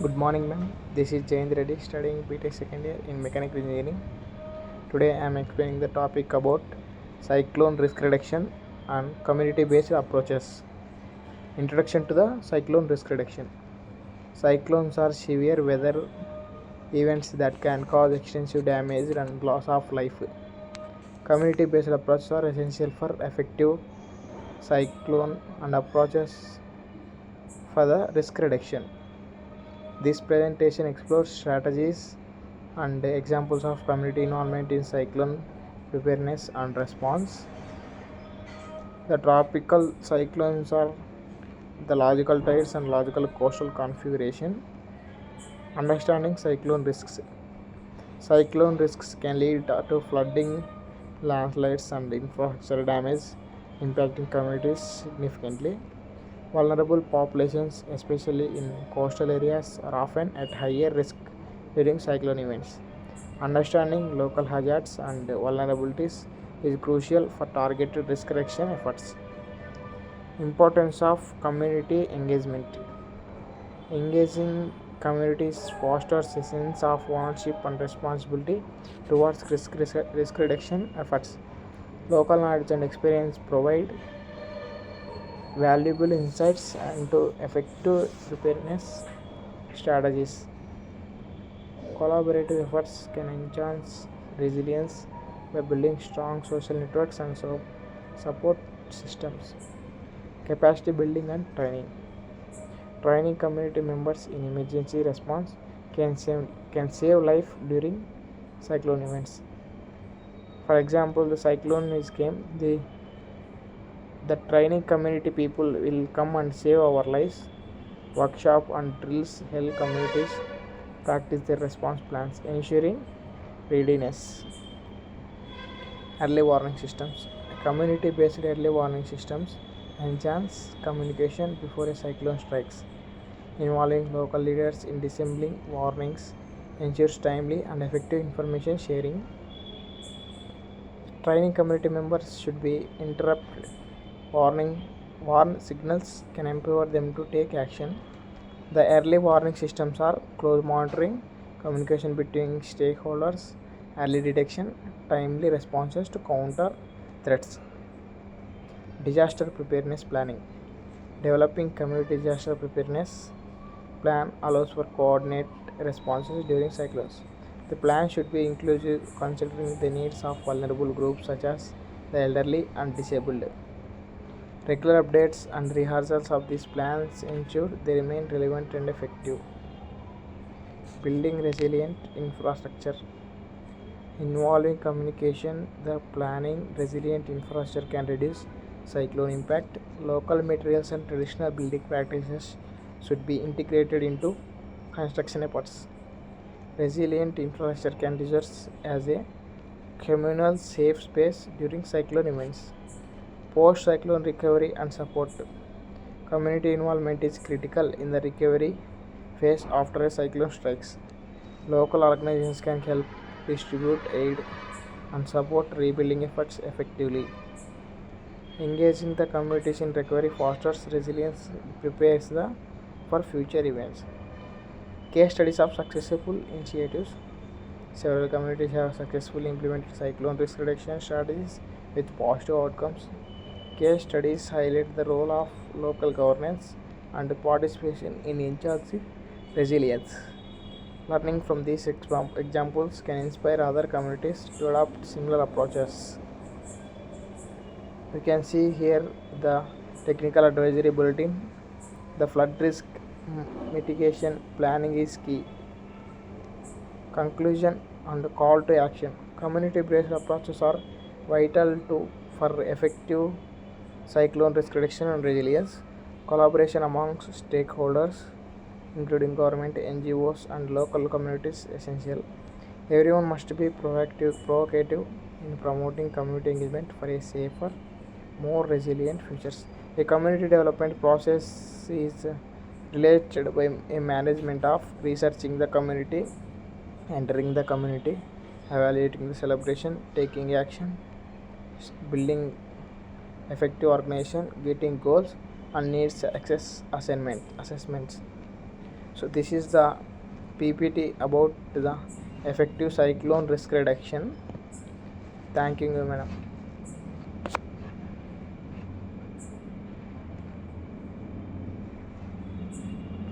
Good morning, ma'am. This is Jayendra Reddy studying BTech second year in mechanical engineering. Today I am explaining the topic about cyclone risk reduction and community based approaches. Introduction to the cyclone risk reduction. Cyclones are severe weather events that can cause extensive damage and loss of life. Community based approaches are essential for effective cyclone and approaches for the risk reduction. This presentation explores strategies and examples of community involvement in cyclone preparedness and response. The tropical cyclones are the logical tides and logical coastal configuration. Understanding cyclone risks. Cyclone risks can lead to flooding, landslides, and infrastructure damage, impacting communities significantly. Vulnerable populations, especially in coastal areas, are often at higher risk during cyclone events. Understanding local hazards and vulnerabilities is crucial for targeted risk reduction efforts. Importance of community engagement. Engaging communities fosters a sense of ownership and responsibility towards risk reduction efforts. Local knowledge and experience provide valuable insights into effective preparedness strategies. Collaborative efforts can enhance resilience by building strong social networks and support systems. Capacity building and training. Training community members in emergency response can save life during cyclone events. For example, the cyclone is came, the training community people will come and save our lives. Workshop and drills help communities practice their response plans, ensuring readiness. Early warning systems. Community based early warning systems enhance communication before a cyclone strikes, involving local leaders in disseminating warnings, ensures timely and effective information sharing. Training community members should be interrupted. Warn signals can empower them to take action. The early warning systems are close monitoring, communication between stakeholders, early detection, timely responses to counter threats. Disaster preparedness planning. Developing community disaster preparedness plan allows for coordinate responses during cyclones. The plan should be inclusive, considering the needs of vulnerable groups such as the elderly and disabled. Regular updates and rehearsals of these plans ensure they remain relevant and effective. Building resilient infrastructure. Involving communication, the planning resilient infrastructure can reduce cyclone impact. Local materials and traditional building practices should be integrated into construction efforts. Resilient infrastructure can serve as a communal safe space during cyclone events. Post cyclone recovery and support. Community involvement is critical in the recovery phase after a cyclone strikes. Local organizations can help distribute aid and support rebuilding efforts effectively. Engaging the communities in recovery fosters resilience, prepares for future events. Case studies of successful initiatives. Several communities have successfully implemented cyclone risk reduction strategies with positive outcomes. Case studies highlight the role of local governance and participation in enhancing resilience. Learning from these examples can inspire other communities to adopt similar approaches. We can see here the technical advisory bulletin. The flood risk mitigation planning is key. Conclusion and call to action. Community based approaches are vital for effective cyclone risk reduction and resilience. Collaboration amongst stakeholders, including government, NGOs, and local communities, essential. Everyone must be provocative in promoting community engagement for a safer, more resilient futures. A community development process is related by a management of researching the community, entering the community, evaluating the celebration, taking action, building effective organization, getting goals and needs assessments. So this is the PPT about the effective cyclone risk reduction. Thank you, madam.